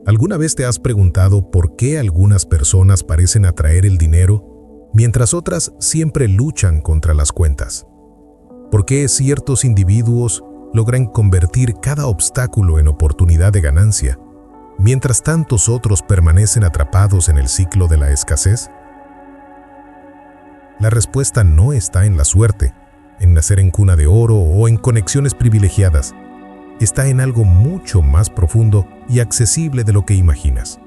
¿Alguna vez te has preguntado por qué algunas personas parecen atraer el dinero, mientras otras siempre luchan contra las cuentas? ¿Por qué ciertos individuos logran convertir cada obstáculo en oportunidad de ganancia, mientras tantos otros permanecen atrapados en el ciclo de la escasez? La respuesta no está en la suerte, en nacer en cuna de oro o en conexiones privilegiadas. Está en algo mucho más profundo y accesible de lo que imaginas.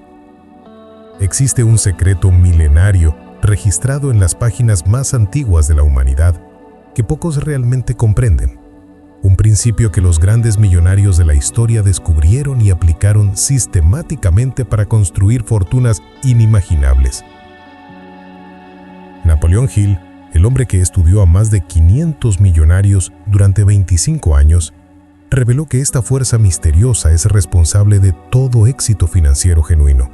Existe un secreto milenario registrado en las páginas más antiguas de la humanidad que pocos realmente comprenden. Un principio que los grandes millonarios de la historia descubrieron y aplicaron sistemáticamente para construir fortunas inimaginables. Napoleón Hill, el hombre que estudió a más de 500 millonarios durante 25 años, reveló que esta fuerza misteriosa es responsable de todo éxito financiero genuino.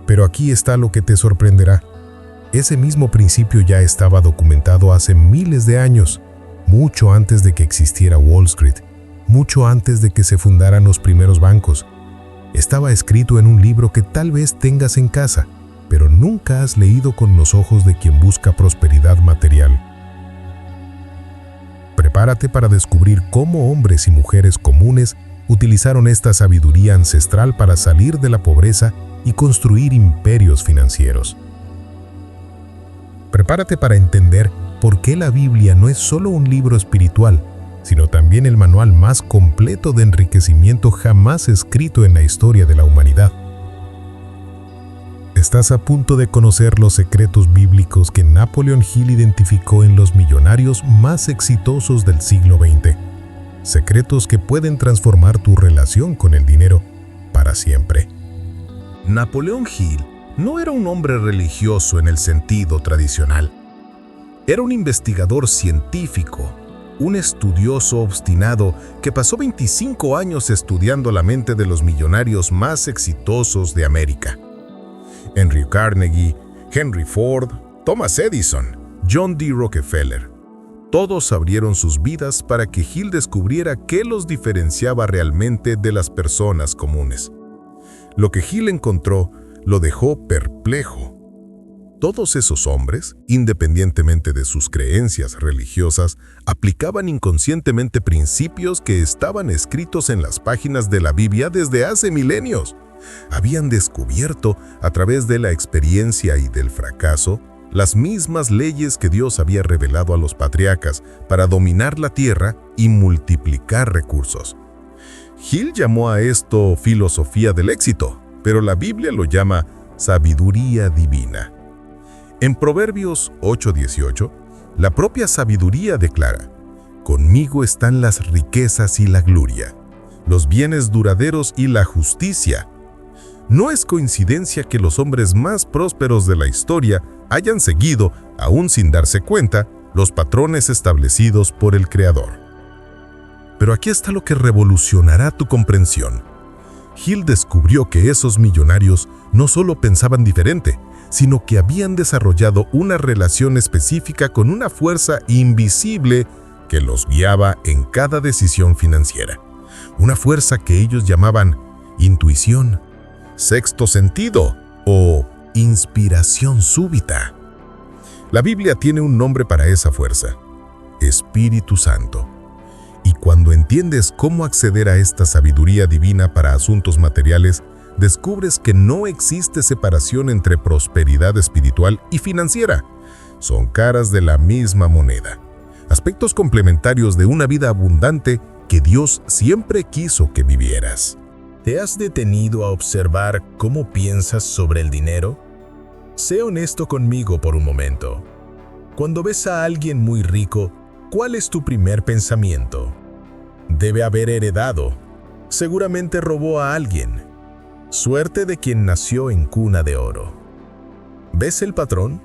Pero aquí está lo que te sorprenderá. Ese mismo principio ya estaba documentado hace miles de años, mucho antes de que existiera Wall Street, mucho antes de que se fundaran los primeros bancos. Estaba escrito en un libro que tal vez tengas en casa, pero nunca has leído con los ojos de quien busca prosperidad material. Prepárate para descubrir cómo hombres y mujeres comunes utilizaron esta sabiduría ancestral para salir de la pobreza y construir imperios financieros. Prepárate para entender por qué la Biblia no es solo un libro espiritual, sino también el manual más completo de enriquecimiento jamás escrito en la historia de la humanidad. Estás a punto de conocer los secretos bíblicos que Napoleón Hill identificó en los millonarios más exitosos del siglo XX. Secretos que pueden transformar tu relación con el dinero para siempre. Napoleón Hill no era un hombre religioso en el sentido tradicional. Era un investigador científico, un estudioso obstinado que pasó 25 años estudiando la mente de los millonarios más exitosos de América. Andrew Carnegie, Henry Ford, Thomas Edison, John D. Rockefeller. Todos abrieron sus vidas para que Hill descubriera qué los diferenciaba realmente de las personas comunes. Lo que Hill encontró lo dejó perplejo. Todos esos hombres, independientemente de sus creencias religiosas, aplicaban inconscientemente principios que estaban escritos en las páginas de la Biblia desde hace milenios. Habían descubierto, a través de la experiencia y del fracaso, las mismas leyes que Dios había revelado a los patriarcas para dominar la tierra y multiplicar recursos. Hill llamó a esto filosofía del éxito, pero la Biblia lo llama sabiduría divina. En Proverbios 8:18, la propia sabiduría declara: «Conmigo están las riquezas y la gloria, los bienes duraderos y la justicia». No es coincidencia que los hombres más prósperos de la historia hayan seguido, aún sin darse cuenta, los patrones establecidos por el Creador. Pero aquí está lo que revolucionará tu comprensión. Hill descubrió que esos millonarios no solo pensaban diferente, sino que habían desarrollado una relación específica con una fuerza invisible que los guiaba en cada decisión financiera. Una fuerza que ellos llamaban intuición, sexto sentido o inspiración súbita. La Biblia tiene un nombre para esa fuerza: Espíritu Santo. Y cuando entiendes cómo acceder a esta sabiduría divina para asuntos materiales, descubres que no existe separación entre prosperidad espiritual y financiera. Son caras de la misma moneda, aspectos complementarios de una vida abundante que Dios siempre quiso que vivieras. ¿Te has detenido a observar cómo piensas sobre el dinero? Sé honesto conmigo por un momento. Cuando ves a alguien muy rico, ¿cuál es tu primer pensamiento? Debe haber heredado. Seguramente robó a alguien. Suerte de quien nació en cuna de oro. ¿Ves el patrón?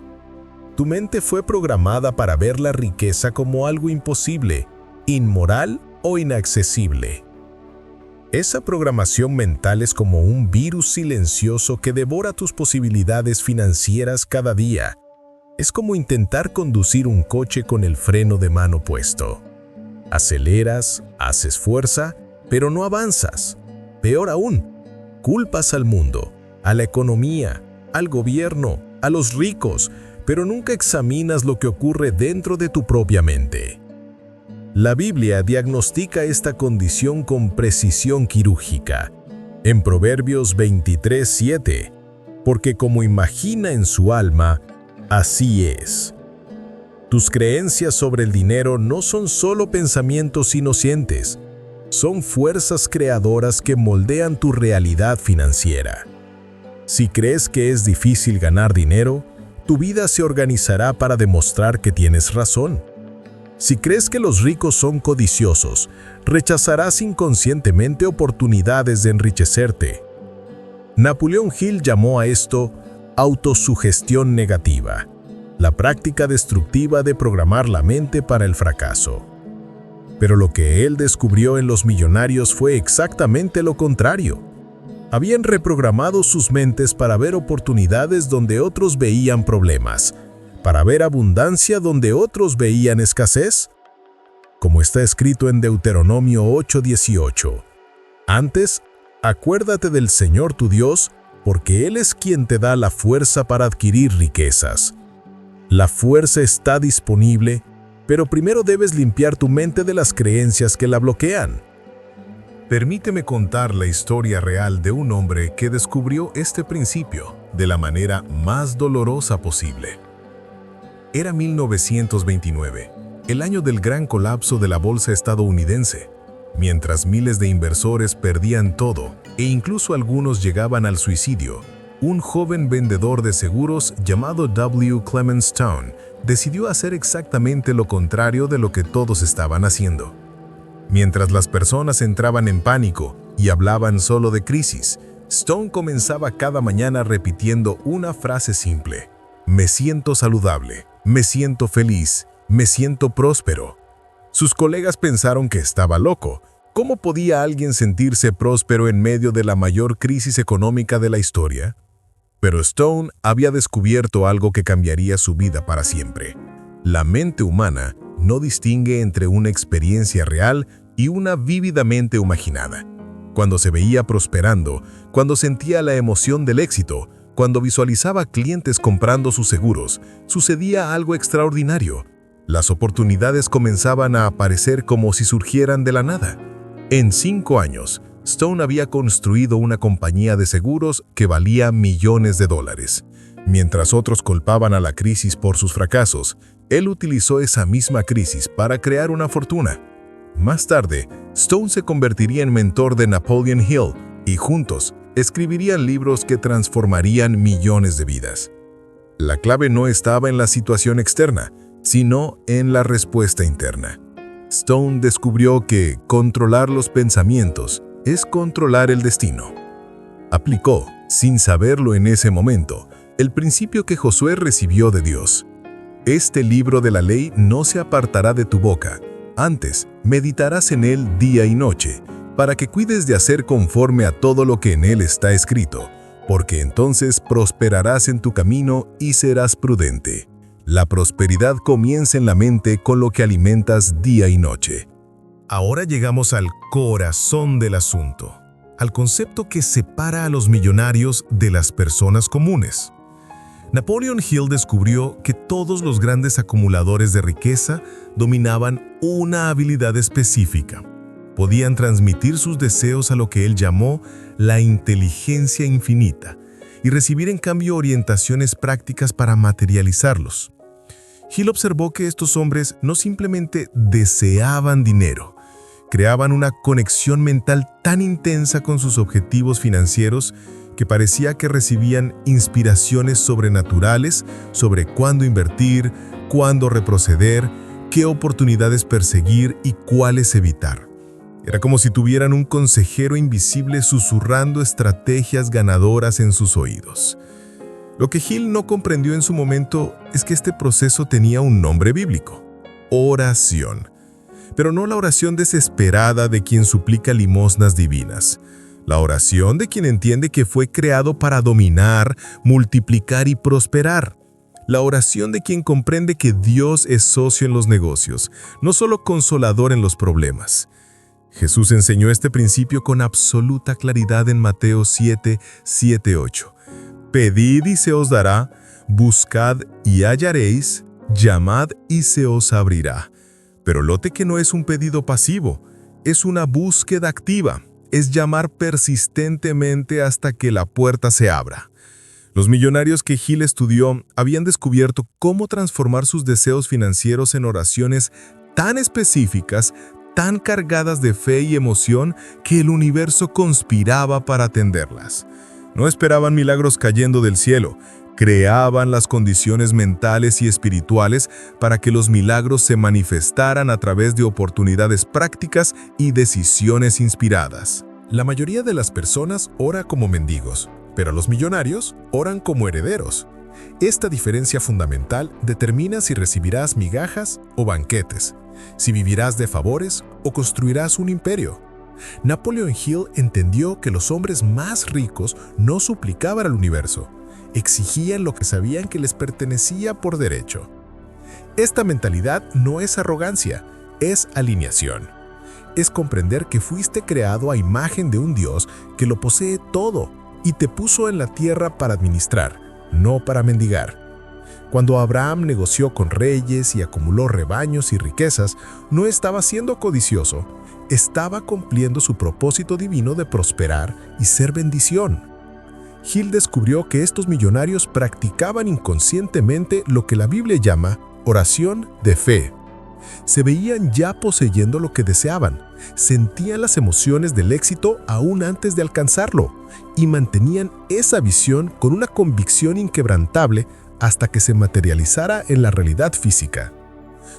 Tu mente fue programada para ver la riqueza como algo imposible, inmoral o inaccesible. Esa programación mental es como un virus silencioso que devora tus posibilidades financieras cada día. Es como intentar conducir un coche con el freno de mano puesto. Aceleras, haces fuerza, pero no avanzas. Peor aún, Culpas al mundo, a la economía, al gobierno, a los ricos, pero nunca examinas lo que ocurre dentro de tu propia mente. La Biblia diagnostica esta condición con precisión quirúrgica. En Proverbios 23:7, porque como imagina en su alma, así es. Tus creencias sobre el dinero no son solo pensamientos inocentes, son fuerzas creadoras que moldean tu realidad financiera. Si crees que es difícil ganar dinero, tu vida se organizará para demostrar que tienes razón. Si crees que los ricos son codiciosos, rechazarás inconscientemente oportunidades de enriquecerte. Napoleón Hill llamó a esto autosugestión negativa, la práctica destructiva de programar la mente para el fracaso. Pero lo que él descubrió en los millonarios fue exactamente lo contrario. Habían reprogramado sus mentes para ver oportunidades donde otros veían problemas, para ver abundancia donde otros veían escasez. Como está escrito en Deuteronomio 8:18, antes, acuérdate del Señor tu Dios, porque Él es quien te da la fuerza para adquirir riquezas. La fuerza está disponible, pero primero debes limpiar tu mente de las creencias que la bloquean. Permíteme contar la historia real de un hombre que descubrió este principio de la manera más dolorosa posible. Era 1929, el año del gran colapso de la bolsa estadounidense. Mientras miles de inversores perdían todo e incluso algunos llegaban al suicidio, un joven vendedor de seguros llamado W. Clement Stone decidió hacer exactamente lo contrario de lo que todos estaban haciendo. Mientras las personas entraban en pánico y hablaban solo de crisis, Stone comenzaba cada mañana repitiendo una frase simple: me siento saludable, me siento feliz, me siento próspero. Sus colegas pensaron que estaba loco. ¿Cómo podía alguien sentirse próspero en medio de la mayor crisis económica de la historia? Pero Stone había descubierto algo que cambiaría su vida para siempre. La mente humana no distingue entre una experiencia real y una vívidamente imaginada. Cuando se veía prosperando, cuando sentía la emoción del éxito, cuando visualizaba clientes comprando sus seguros, sucedía algo extraordinario. Las oportunidades comenzaban a aparecer como si surgieran de la nada. En 5 años, Stone había construido una compañía de seguros que valía millones de dólares. Mientras otros culpaban a la crisis por sus fracasos, él utilizó esa misma crisis para crear una fortuna. Más tarde, Stone se convertiría en mentor de Napoleon Hill y juntos escribirían libros que transformarían millones de vidas. La clave no estaba en la situación externa, sino en la respuesta interna. Stone descubrió que controlar los pensamientos es controlar el destino. Aplicó, sin saberlo en ese momento, el principio que Josué recibió de Dios. Este libro de la ley no se apartará de tu boca, antes meditarás en él día y noche, para que cuides de hacer conforme a todo lo que en él está escrito, porque entonces prosperarás en tu camino y serás prudente. La prosperidad comienza en la mente con lo que alimentas día y noche. Ahora llegamos al corazón del asunto, al concepto que separa a los millonarios de las personas comunes. Napoleon Hill descubrió que todos los grandes acumuladores de riqueza dominaban una habilidad específica. Podían transmitir sus deseos a lo que él llamó la inteligencia infinita y recibir en cambio orientaciones prácticas para materializarlos. Hill observó que estos hombres no simplemente deseaban dinero, creaban una conexión mental tan intensa con sus objetivos financieros que parecía que recibían inspiraciones sobrenaturales sobre cuándo invertir, cuándo retroceder, qué oportunidades perseguir y cuáles evitar. Era como si tuvieran un consejero invisible susurrando estrategias ganadoras en sus oídos. Lo que Hill no comprendió en su momento es que este proceso tenía un nombre bíblico: oración. Pero no la oración desesperada de quien suplica limosnas divinas. La oración de quien entiende que fue creado para dominar, multiplicar y prosperar. La oración de quien comprende que Dios es socio en los negocios, no solo consolador en los problemas. Jesús enseñó este principio con absoluta claridad en Mateo 7, 7, 8. Pedid y se os dará, buscad y hallaréis, llamad y se os abrirá. Pero note que no es un pedido pasivo, es una búsqueda activa, es llamar persistentemente hasta que la puerta se abra. Los millonarios que Hill estudió habían descubierto cómo transformar sus deseos financieros en oraciones tan específicas, tan cargadas de fe y emoción que el universo conspiraba para atenderlas. No esperaban milagros cayendo del cielo, creaban las condiciones mentales y espirituales para que los milagros se manifestaran a través de oportunidades prácticas y decisiones inspiradas. La mayoría de las personas ora como mendigos, pero los millonarios oran como herederos. Esta diferencia fundamental determina si recibirás migajas o banquetes, si vivirás de favores o construirás un imperio. Napoleon Hill entendió que los hombres más ricos no suplicaban al universo, exigían lo que sabían que les pertenecía por derecho. Esta mentalidad no es arrogancia, es alineación. Es comprender que fuiste creado a imagen de un Dios que lo posee todo y te puso en la tierra para administrar, no para mendigar. Cuando Abraham negoció con reyes y acumuló rebaños y riquezas, no estaba siendo codicioso, estaba cumpliendo su propósito divino de prosperar y ser bendición. Hill descubrió que estos millonarios practicaban inconscientemente lo que la Biblia llama oración de fe. Se veían ya poseyendo lo que deseaban, sentían las emociones del éxito aún antes de alcanzarlo y mantenían esa visión con una convicción inquebrantable hasta que se materializara en la realidad física.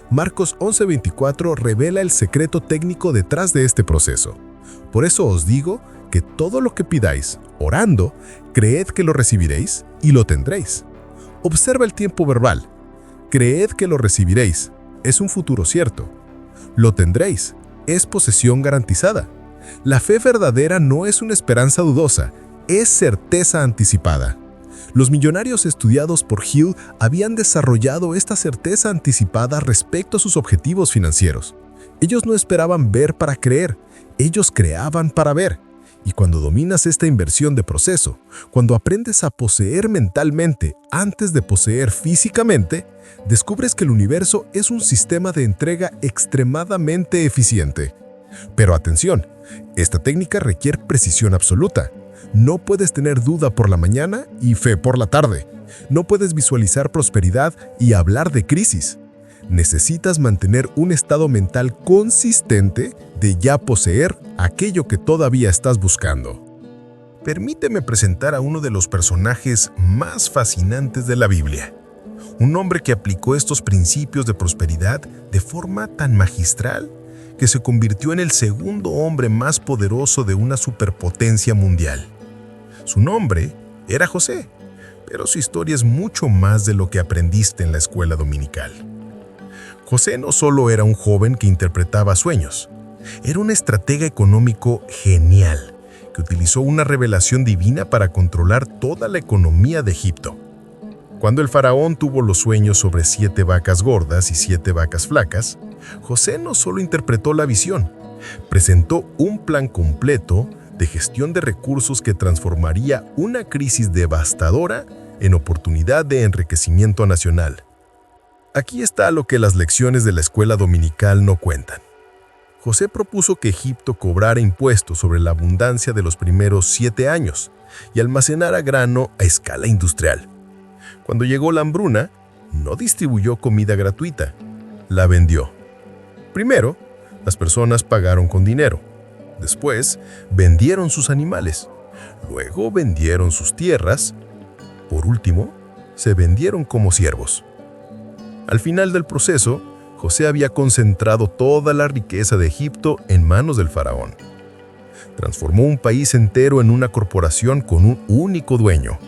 Marcos 11:24 revela el secreto técnico detrás de este proceso. Por eso os digo que todo lo que pidáis, orando, creed que lo recibiréis y lo tendréis. Observa el tiempo verbal. Creed que lo recibiréis. Es un futuro cierto. Lo tendréis. Es posesión garantizada. La fe verdadera no es una esperanza dudosa, es certeza anticipada. Los millonarios estudiados por Hill habían desarrollado esta certeza anticipada respecto a sus objetivos financieros. Ellos no esperaban ver para creer, ellos creaban para ver. Y cuando dominas esta inversión de proceso, cuando aprendes a poseer mentalmente antes de poseer físicamente, descubres que el universo es un sistema de entrega extremadamente eficiente. Pero atención, esta técnica requiere precisión absoluta. No puedes tener duda por la mañana y fe por la tarde. No puedes visualizar prosperidad y hablar de crisis. Necesitas mantener un estado mental consistente de ya poseer aquello que todavía estás buscando. Permíteme presentar a uno de los personajes más fascinantes de la Biblia. Un hombre que aplicó estos principios de prosperidad de forma tan magistral que se convirtió en el segundo hombre más poderoso de una superpotencia mundial. Su nombre era José, pero su historia es mucho más de lo que aprendiste en la escuela dominical. José no solo era un joven que interpretaba sueños, era un estratega económico genial que utilizó una revelación divina para controlar toda la economía de Egipto. Cuando el faraón tuvo los sueños sobre 7 vacas gordas y 7 vacas flacas, José no solo interpretó la visión, presentó un plan completo de gestión de recursos que transformaría una crisis devastadora en oportunidad de enriquecimiento nacional. Aquí está lo que las lecciones de la escuela dominical no cuentan. José propuso que Egipto cobrara impuestos sobre la abundancia de los primeros 7 años y almacenara grano a escala industrial. Cuando llegó la hambruna, no distribuyó comida gratuita, la vendió. Primero, las personas pagaron con dinero. Después, vendieron sus animales. Luego vendieron sus tierras. Por último, se vendieron como siervos. Al final del proceso, José había concentrado toda la riqueza de Egipto en manos del faraón. Transformó un país entero en una corporación con un único dueño.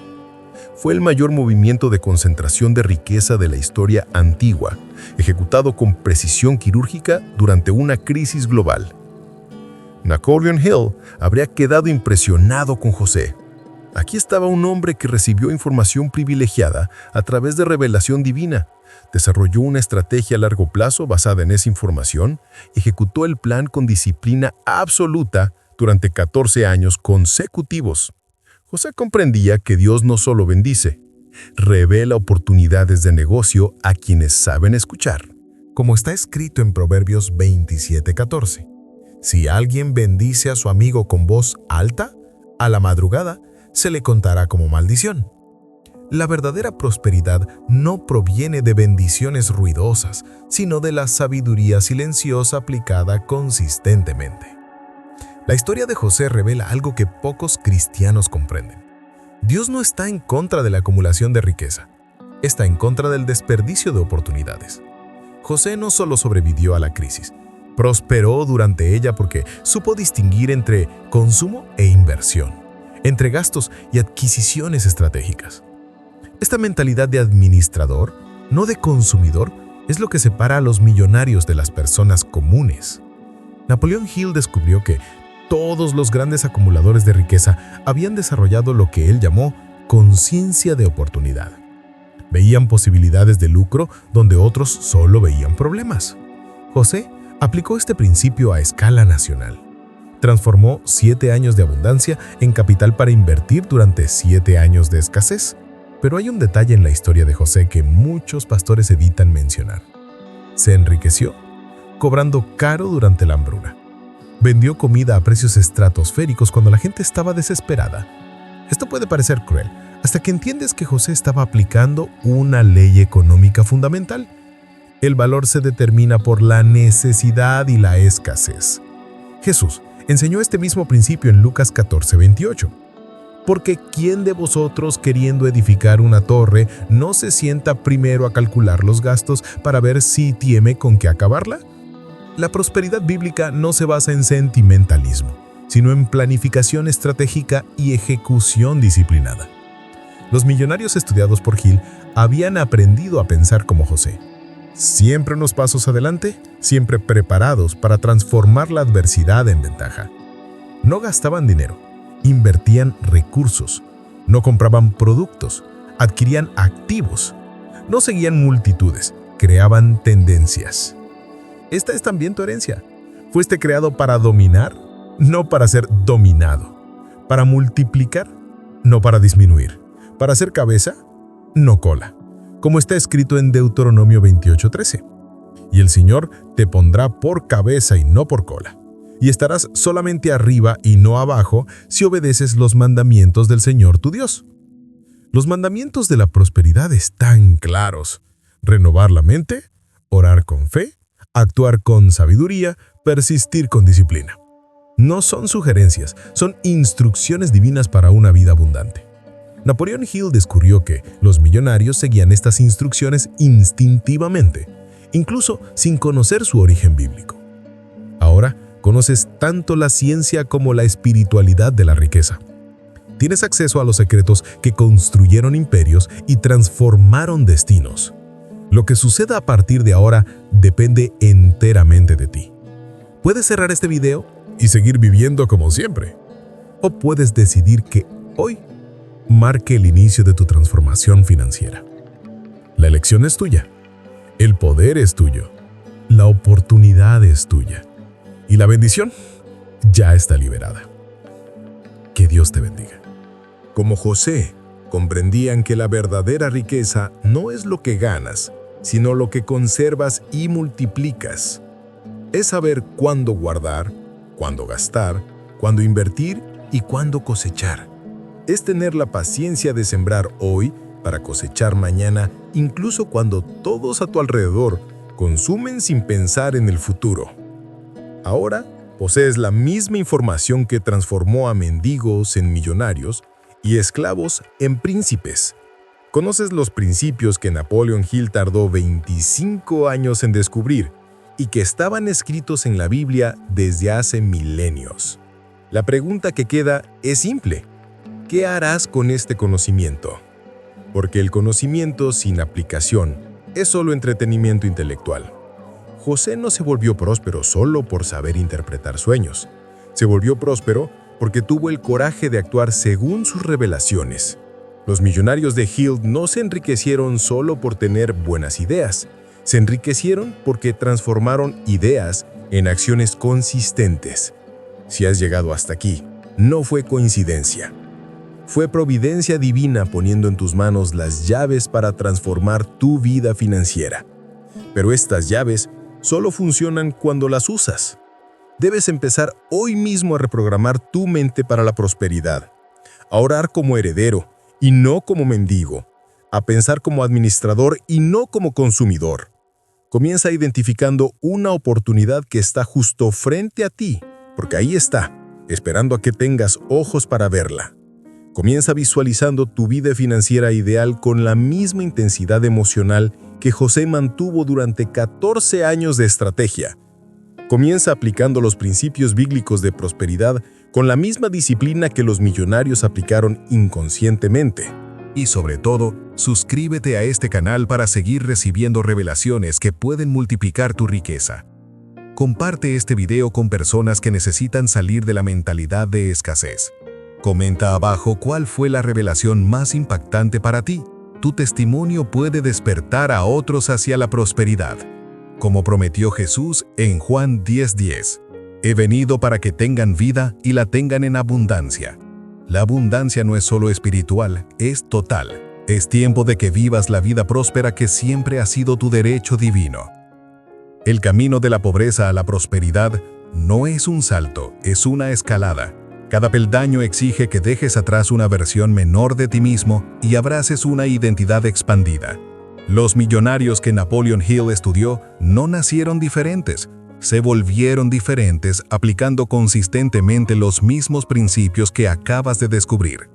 Fue el mayor movimiento de concentración de riqueza de la historia antigua, ejecutado con precisión quirúrgica durante una crisis global. Napoleon Hill habría quedado impresionado con José. Aquí estaba un hombre que recibió información privilegiada a través de revelación divina, desarrolló una estrategia a largo plazo basada en esa información, ejecutó el plan con disciplina absoluta durante 14 años consecutivos. José comprendía que Dios no solo bendice, revela oportunidades de negocio a quienes saben escuchar. Como está escrito en Proverbios 27:14, si alguien bendice a su amigo con voz alta, a la madrugada se le contará como maldición. La verdadera prosperidad no proviene de bendiciones ruidosas, sino de la sabiduría silenciosa aplicada consistentemente. La historia de José revela algo que pocos cristianos comprenden. Dios no está en contra de la acumulación de riqueza, está en contra del desperdicio de oportunidades. José no solo sobrevivió a la crisis, prosperó durante ella porque supo distinguir entre consumo e inversión, entre gastos y adquisiciones estratégicas. Esta mentalidad de administrador, no de consumidor, es lo que separa a los millonarios de las personas comunes. Napoleón Hill descubrió que todos los grandes acumuladores de riqueza habían desarrollado lo que él llamó conciencia de oportunidad. Veían posibilidades de lucro donde otros solo veían problemas. José aplicó este principio a escala nacional. Transformó 7 años de abundancia en capital para invertir durante 7 años de escasez. Pero hay un detalle en la historia de José que muchos pastores evitan mencionar. Se enriqueció cobrando caro durante la hambruna. Vendió comida a precios estratosféricos cuando la gente estaba desesperada. Esto puede parecer cruel, hasta que entiendes que José estaba aplicando una ley económica fundamental. El valor se determina por la necesidad y la escasez. Jesús enseñó este mismo principio en Lucas 14:28. Porque ¿quién de vosotros, queriendo edificar una torre, no se sienta primero a calcular los gastos para ver si tiene con qué acabarla? La prosperidad bíblica no se basa en sentimentalismo, sino en planificación estratégica y ejecución disciplinada. Los millonarios estudiados por Hill habían aprendido a pensar como José. Siempre unos pasos adelante, siempre preparados para transformar la adversidad en ventaja. No gastaban dinero, invertían recursos, no compraban productos, adquirían activos, no seguían multitudes, creaban tendencias. Esta es también tu herencia. Fuiste creado para dominar, no para ser dominado, para multiplicar, no para disminuir, para ser cabeza, no cola, como está escrito en Deuteronomio 28:13. Y el Señor te pondrá por cabeza y no por cola, y estarás solamente arriba y no abajo si obedeces los mandamientos del Señor tu Dios. Los mandamientos de la prosperidad están claros: renovar la mente, orar con fe, actuar con sabiduría, persistir con disciplina. No son sugerencias, son instrucciones divinas para una vida abundante. Napoleón Hill descubrió que los millonarios seguían estas instrucciones instintivamente, incluso sin conocer su origen bíblico. Ahora conoces tanto la ciencia como la espiritualidad de la riqueza. Tienes acceso a los secretos que construyeron imperios y transformaron destinos. Lo que suceda a partir de ahora depende enteramente de ti. Puedes cerrar este video y seguir viviendo como siempre. O puedes decidir que hoy marque el inicio de tu transformación financiera. La elección es tuya. El poder es tuyo. La oportunidad es tuya. Y la bendición ya está liberada. Que Dios te bendiga. Como José, comprendían que la verdadera riqueza no es lo que ganas, sino lo que conservas y multiplicas. Es saber cuándo guardar, cuándo gastar, cuándo invertir y cuándo cosechar. Es tener la paciencia de sembrar hoy para cosechar mañana, incluso cuando todos a tu alrededor consumen sin pensar en el futuro. Ahora posees la misma información que transformó a mendigos en millonarios y esclavos en príncipes. Conoces los principios que Napoleón Hill tardó 25 años en descubrir y que estaban escritos en la Biblia desde hace milenios. La pregunta que queda es simple: ¿qué harás con este conocimiento? Porque el conocimiento sin aplicación es solo entretenimiento intelectual. José no se volvió próspero solo por saber interpretar sueños. Se volvió próspero porque tuvo el coraje de actuar según sus revelaciones. Los millonarios de Hill no se enriquecieron solo por tener buenas ideas. Se enriquecieron porque transformaron ideas en acciones consistentes. Si has llegado hasta aquí, no fue coincidencia. Fue providencia divina poniendo en tus manos las llaves para transformar tu vida financiera. Pero estas llaves solo funcionan cuando las usas. Debes empezar hoy mismo a reprogramar tu mente para la prosperidad, a orar como heredero y no como mendigo, a pensar como administrador y no como consumidor. Comienza identificando una oportunidad que está justo frente a ti, porque ahí está, esperando a que tengas ojos para verla. Comienza visualizando tu vida financiera ideal con la misma intensidad emocional que José mantuvo durante 14 años de estrategia. Comienza aplicando los principios bíblicos de prosperidad con la misma disciplina que los millonarios aplicaron inconscientemente. Y sobre todo, suscríbete a este canal para seguir recibiendo revelaciones que pueden multiplicar tu riqueza. Comparte este video con personas que necesitan salir de la mentalidad de escasez. Comenta abajo cuál fue la revelación más impactante para ti. Tu testimonio puede despertar a otros hacia la prosperidad. Como prometió Jesús en Juan 10:10, he venido para que tengan vida y la tengan en abundancia. La abundancia no es solo espiritual, es total. Es tiempo de que vivas la vida próspera que siempre ha sido tu derecho divino. El camino de la pobreza a la prosperidad no es un salto, es una escalada. Cada peldaño exige que dejes atrás una versión menor de ti mismo y abraces una identidad expandida. Los millonarios que Napoleon Hill estudió no nacieron diferentes, se volvieron diferentes aplicando consistentemente los mismos principios que acabas de descubrir.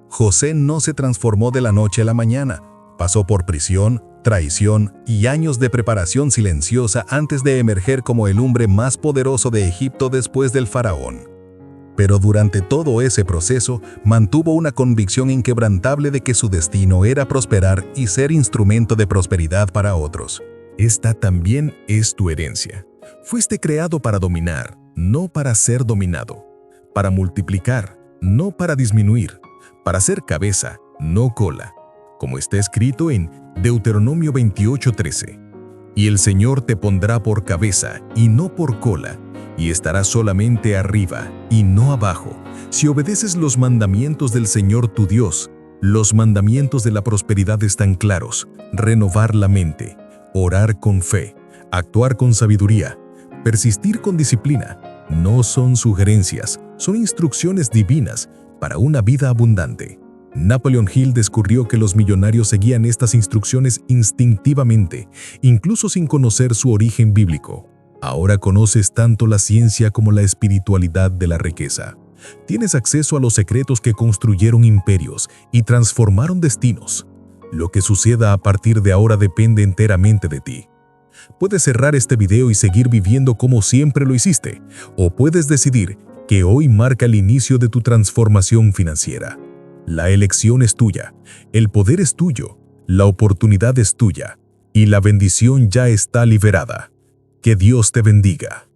José no se transformó de la noche a la mañana, pasó por prisión, traición y años de preparación silenciosa antes de emerger como el hombre más poderoso de Egipto después del faraón. Pero durante todo ese proceso, mantuvo una convicción inquebrantable de que su destino era prosperar y ser instrumento de prosperidad para otros. Esta también es tu herencia. Fuiste creado para dominar, no para ser dominado. Para multiplicar, no para disminuir. Para ser cabeza, no cola. Como está escrito en Deuteronomio 28:13. Y el Señor te pondrá por cabeza y no por cola, y estarás solamente arriba y no abajo, si obedeces los mandamientos del Señor tu Dios. Los mandamientos de la prosperidad están claros: renovar la mente, orar con fe, actuar con sabiduría, persistir con disciplina. No son sugerencias, son instrucciones divinas para una vida abundante. Napoleon Hill descubrió que los millonarios seguían estas instrucciones instintivamente, incluso sin conocer su origen bíblico. Ahora conoces tanto la ciencia como la espiritualidad de la riqueza. Tienes acceso a los secretos que construyeron imperios y transformaron destinos. Lo que suceda a partir de ahora depende enteramente de ti. Puedes cerrar este video y seguir viviendo como siempre lo hiciste, o puedes decidir que hoy marca el inicio de tu transformación financiera. La elección es tuya, el poder es tuyo, la oportunidad es tuya y la bendición ya está liberada. Que Dios te bendiga.